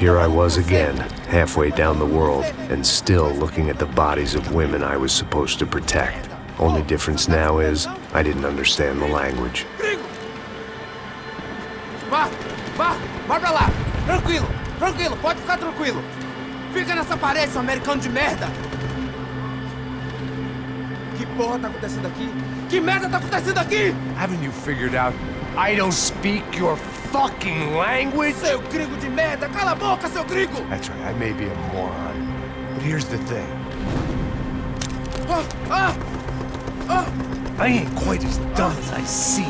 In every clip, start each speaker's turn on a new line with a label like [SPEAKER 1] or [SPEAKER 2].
[SPEAKER 1] Here I was again, halfway down the world, and still looking at the bodies of women I was supposed to protect. Only difference now is, I didn't understand the language.
[SPEAKER 2] Vai pra lá! Tranquilo, pode ficar tranquilo! Fica nessa parede, seu americano de merda! Que porra tá acontecendo aqui? Que merda tá acontecendo aqui?
[SPEAKER 3] Haven't you figured out I don't speak your fucking language?
[SPEAKER 2] Seu gringo de merda! Cala a boca, seu gringo!
[SPEAKER 3] That's right, I may be a moron, but here's the thing. I ain't quite as dumb as I seem.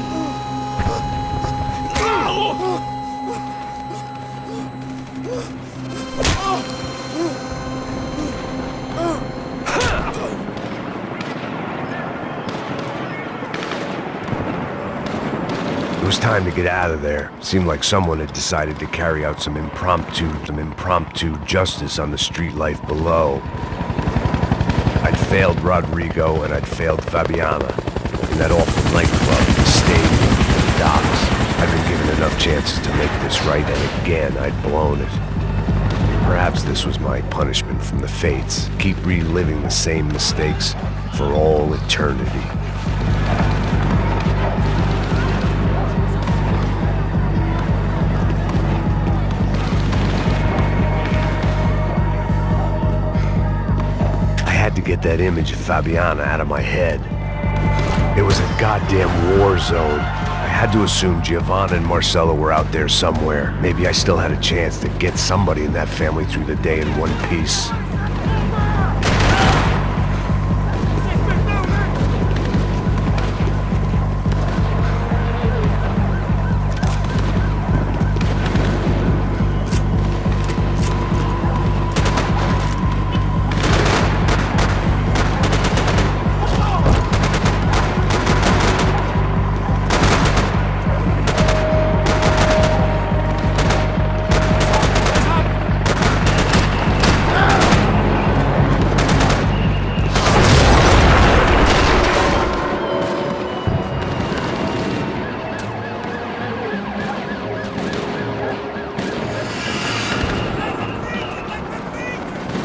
[SPEAKER 1] It was time to get out of there. Seemed like someone had decided to carry out some impromptu justice on the street life below. I'd failed Rodrigo and I'd failed Fabiana. In that awful nightclub, the stadium, the docks. I'd been given enough chances to make this right, and again, I'd blown it. Perhaps this was my punishment from the fates. Keep reliving the same mistakes for all eternity. To get that image of Fabiana out of my head. It was a goddamn war zone. I had to assume Giovanna and Marcelo were out there somewhere. Maybe I still had a chance to get somebody in that family through the day in one piece.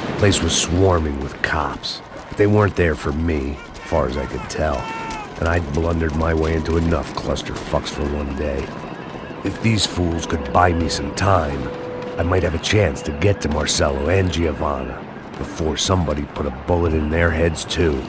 [SPEAKER 1] The place was swarming with cops. But they weren't there for me, as far as I could tell. And I'd blundered my way into enough clusterfucks for one day. If these fools could buy me some time, I might have a chance to get to Marcelo and Giovanna before somebody put a bullet in their heads too.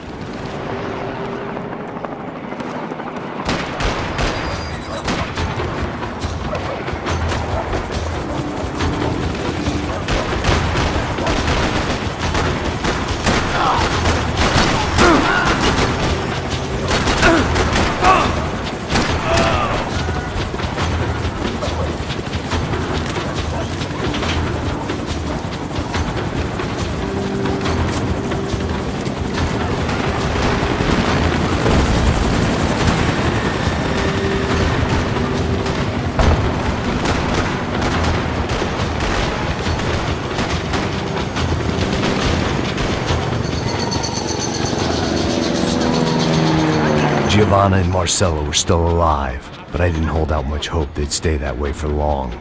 [SPEAKER 1] Giovanna and Marcelo were still alive, but I didn't hold out much hope they'd stay that way for long.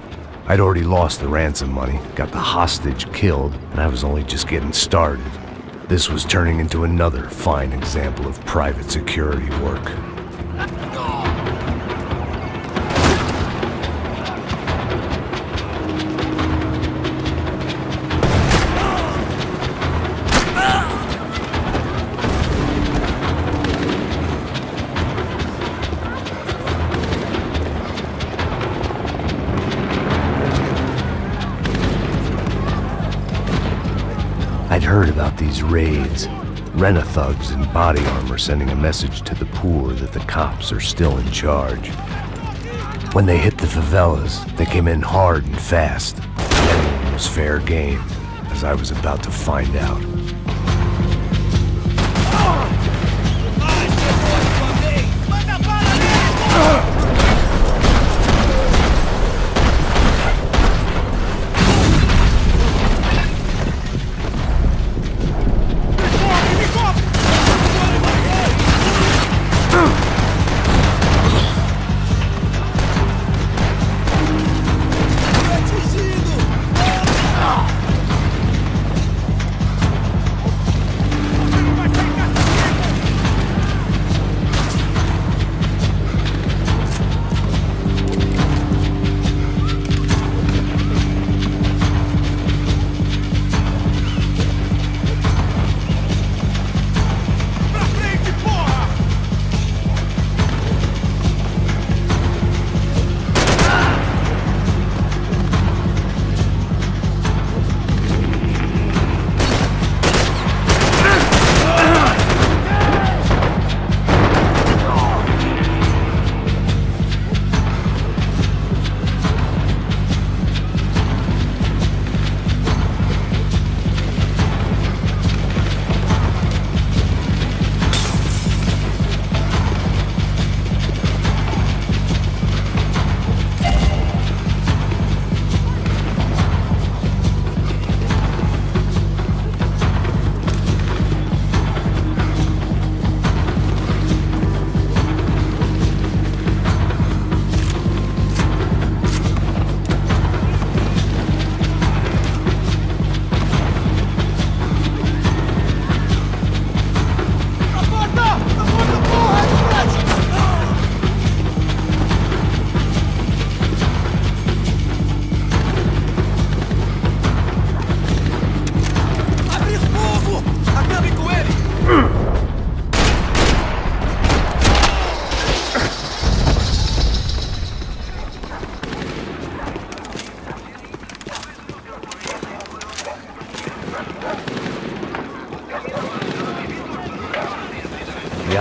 [SPEAKER 1] I'd already lost the ransom money, got the hostage killed, and I was only just getting started. This was turning into another fine example of private security work. I'd heard about these raids. Rent-a-thugs in body armor sending a message to the poor that the cops are still in charge. When they hit the favelas, they came in hard and fast. Everyone was fair game, as I was about to find out.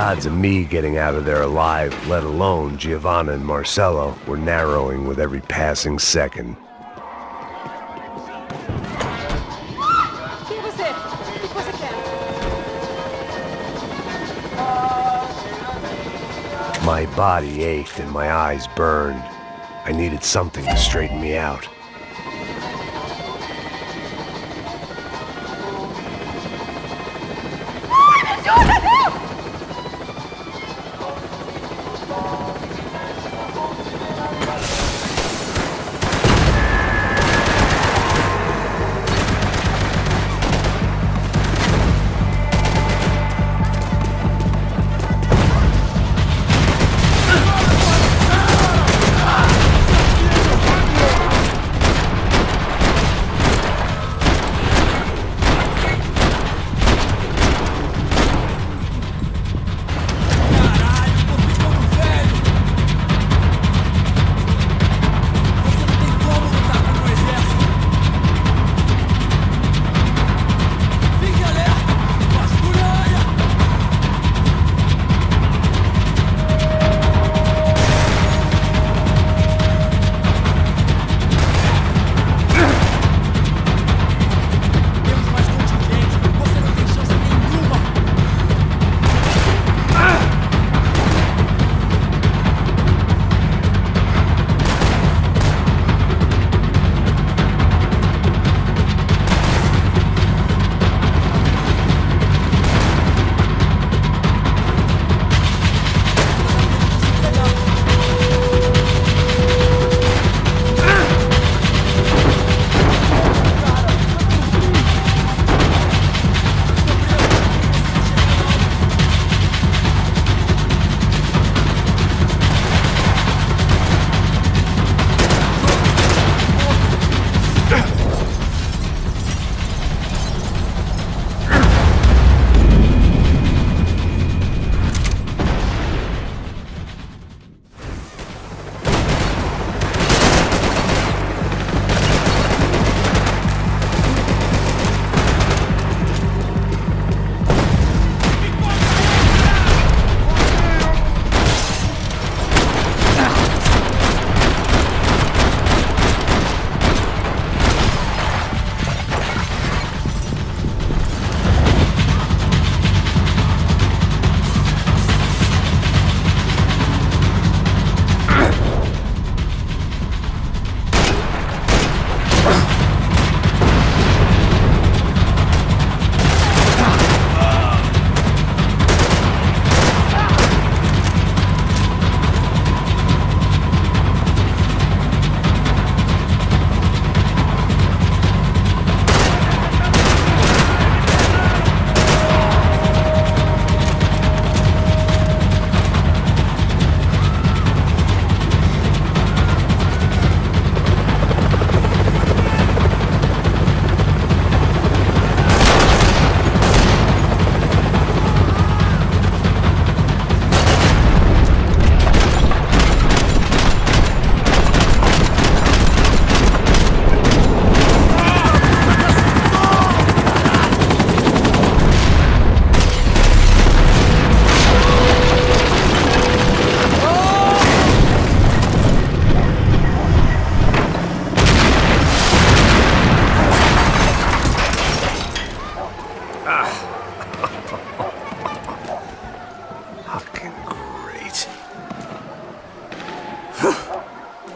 [SPEAKER 1] odds of me getting out of there alive, let alone Giovanna and Marcello, were narrowing with every passing second.
[SPEAKER 4] Quem é você? O que você quer?
[SPEAKER 1] My body ached and my eyes burned. I needed something to straighten me out.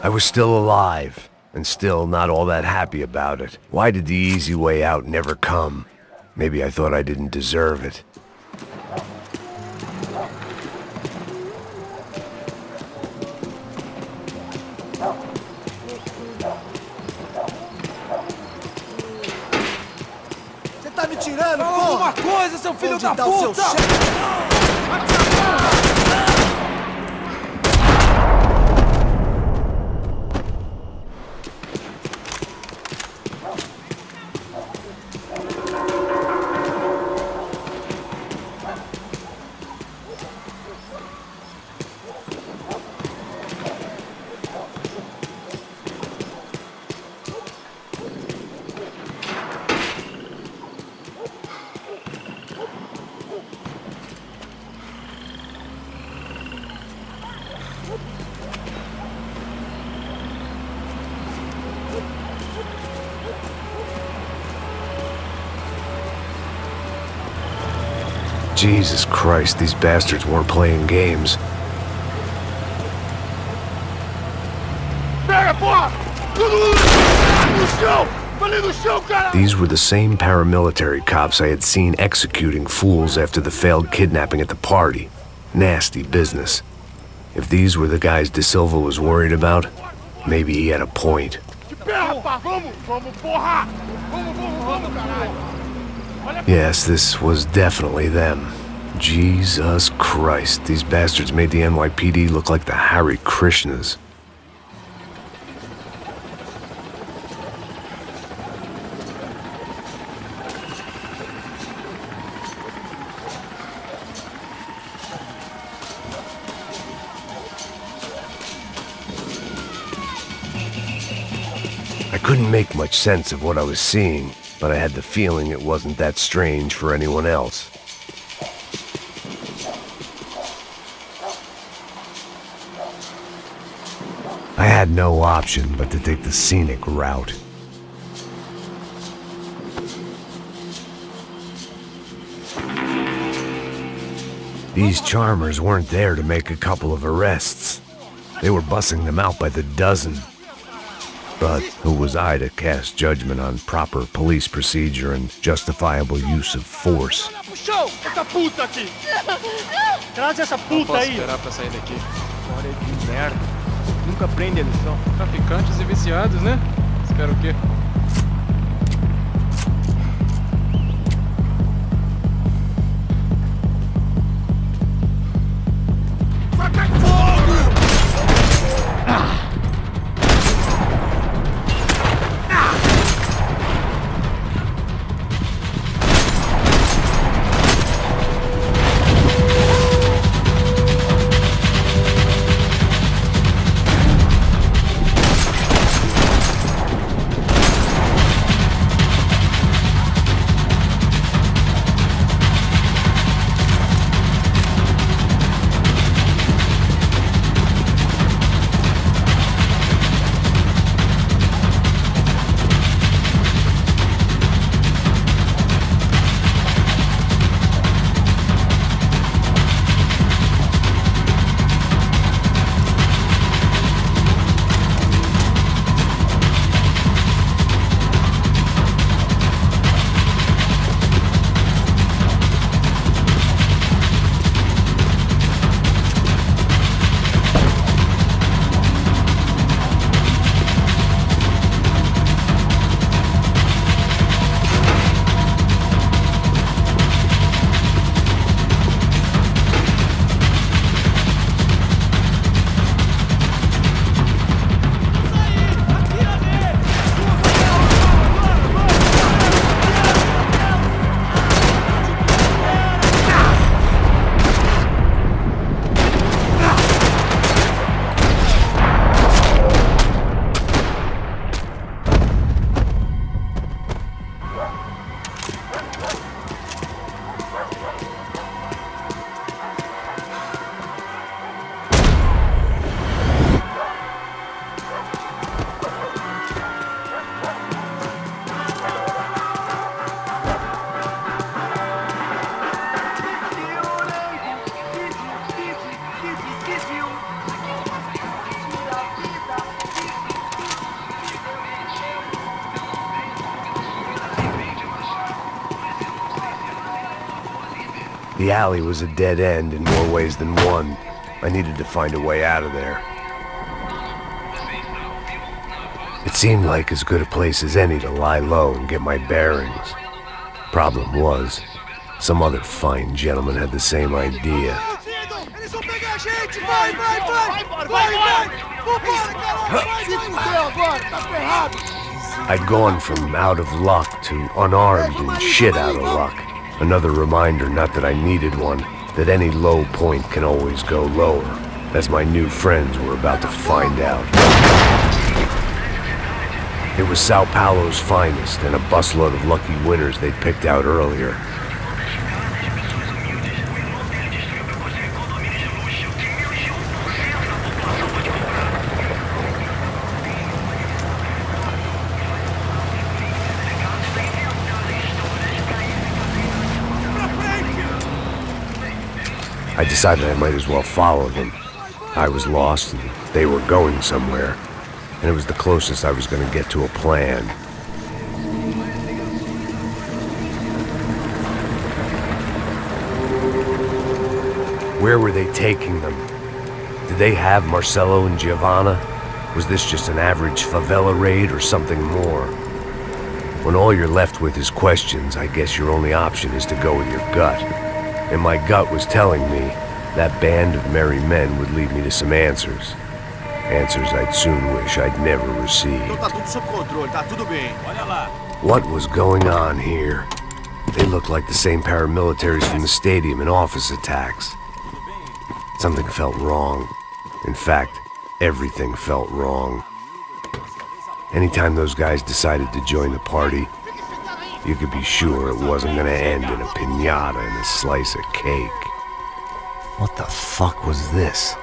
[SPEAKER 1] I was still alive, and still not all that happy about it. Why did the easy way out never come? Maybe I thought I didn't deserve it.
[SPEAKER 2] Você tá me tirando,
[SPEAKER 5] Fala
[SPEAKER 2] porra!
[SPEAKER 5] alguma coisa, seu filho
[SPEAKER 2] Onde
[SPEAKER 5] da
[SPEAKER 2] tá o seu
[SPEAKER 5] puta!
[SPEAKER 2] chefe?
[SPEAKER 1] Jesus Christ, these bastards weren't playing games. These were the same paramilitary cops I had seen executing fools after the failed kidnapping at the party. Nasty business. If these were the guys De Silva was worried about, maybe he had a point. Yes, this was definitely them. Jesus Christ, these bastards made the NYPD look like the Hare Krishnas. I couldn't make much sense of what I was seeing, but I had the feeling it wasn't that strange for anyone else. I had no option but to take the scenic route. These charmers weren't there to make a couple of arrests. They were bussing them out by the dozen. But who was I to cast judgment on proper police procedure and justifiable use of force?
[SPEAKER 5] Traz essa puta aí.
[SPEAKER 6] Esperar pra sair daqui. História de merda. Nunca prende a lição. Traficantes e viciados, né? Espera o quê?
[SPEAKER 1] The alley was a dead end in more ways than one. I needed to find a way out of there. It seemed like as good a place as any to lie low and get my bearings. Problem was, some other fine gentleman had the same idea. I'd gone from out of luck to unarmed and shit out of luck. Another reminder, not that I needed one, that any low point can always go lower, as my new friends were about to find out. It was Sao Paulo's finest and a busload of lucky winners they'd picked out earlier. I decided I might as well follow them. I was lost and they were going somewhere, and it was the closest I was going to get to a plan. Where were they taking them? Did they have Marcelo and Giovanna? Was this just an average favela raid or something more? When all you're left with is questions, I guess your only option is to go with your gut. And my gut was telling me that band of merry men would lead me to some answers. Answers I'd soon wish I'd never received.
[SPEAKER 7] Tá tudo sob controle, tá tudo bem. Olha lá.
[SPEAKER 1] What was going on here? They looked like the same paramilitaries from the stadium in office attacks. Something felt wrong. In fact, everything felt wrong. Anytime those guys decided to join the party, you could be sure it wasn't gonna end in a piñata and a slice of cake. What the fuck was this?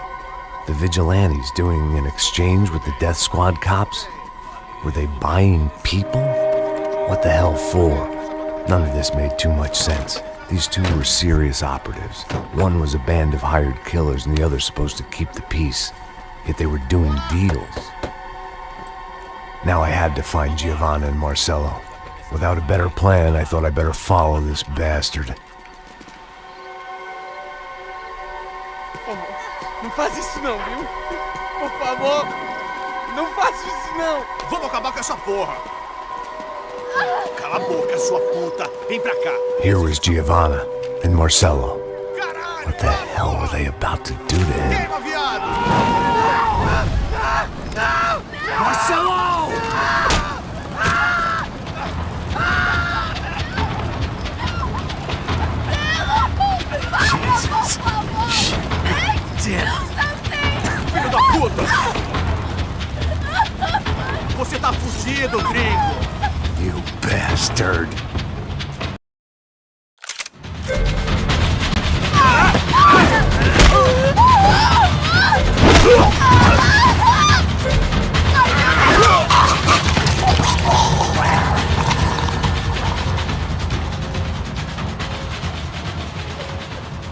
[SPEAKER 1] The vigilantes doing an exchange with the death squad cops? Were they buying people? What the hell for? None of this made too much sense. These two were serious operatives. One was a band of hired killers and the other supposed to keep the peace. Yet they were doing deals. Now I had to find Giovanna and Marcelo. Without a better plan, I thought I better follow this bastard.
[SPEAKER 2] Não faz isso não, viu? Por favor, não faça isso não.
[SPEAKER 7] Vamos acabar com essa porra. Cala a boca, sua puta. Vem pra cá.
[SPEAKER 1] Here was Giovanna and Marcelo. What the hell were they about to do to him?
[SPEAKER 7] Queima, viado.
[SPEAKER 2] Marcelo!
[SPEAKER 7] Filho da puta! Você tá fugido, gringo!
[SPEAKER 1] You bastard.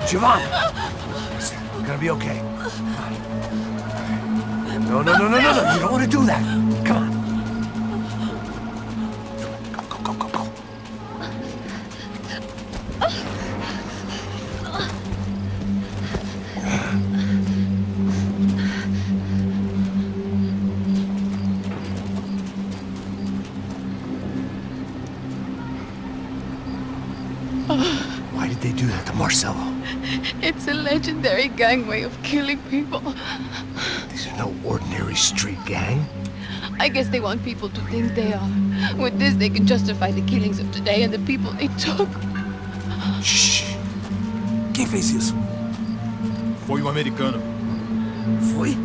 [SPEAKER 1] Giovanna! Listen, you're gonna be okay. No, you don't want to do that. Come on. Go. Why did they do that to Marcelo?
[SPEAKER 8] It's a legendary gang way of killing people.
[SPEAKER 1] These are no ordinary street gang.
[SPEAKER 8] I guess they want people to think they are. With this, they can justify the killings of today and the people they took.
[SPEAKER 1] Shh. Quem fez isso?
[SPEAKER 7] Foi um americano.
[SPEAKER 1] Foi?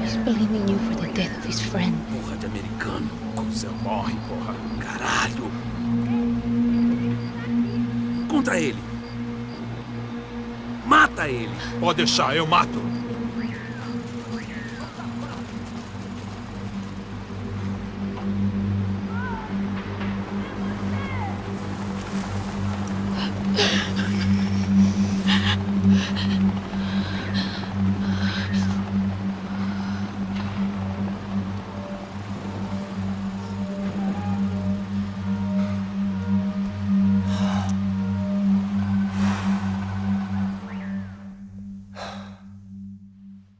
[SPEAKER 8] He's blaming you for the death of his friend.
[SPEAKER 7] Porra de americano. Cusão morre, porra. Caralho. Contra ele. Mata ele. Pode deixar, eu mato.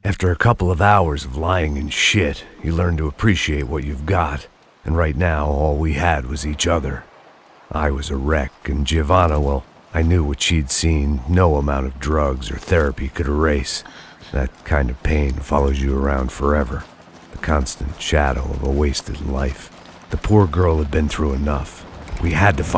[SPEAKER 1] After a couple of hours of lying in shit, you learn to appreciate what you've got. And right now, all we had was each other. I was a wreck, and Giovanna, well, I knew what she'd seen no amount of drugs or therapy could erase. That kind of pain follows you around forever. The constant shadow of a wasted life. The poor girl had been through enough. We had to find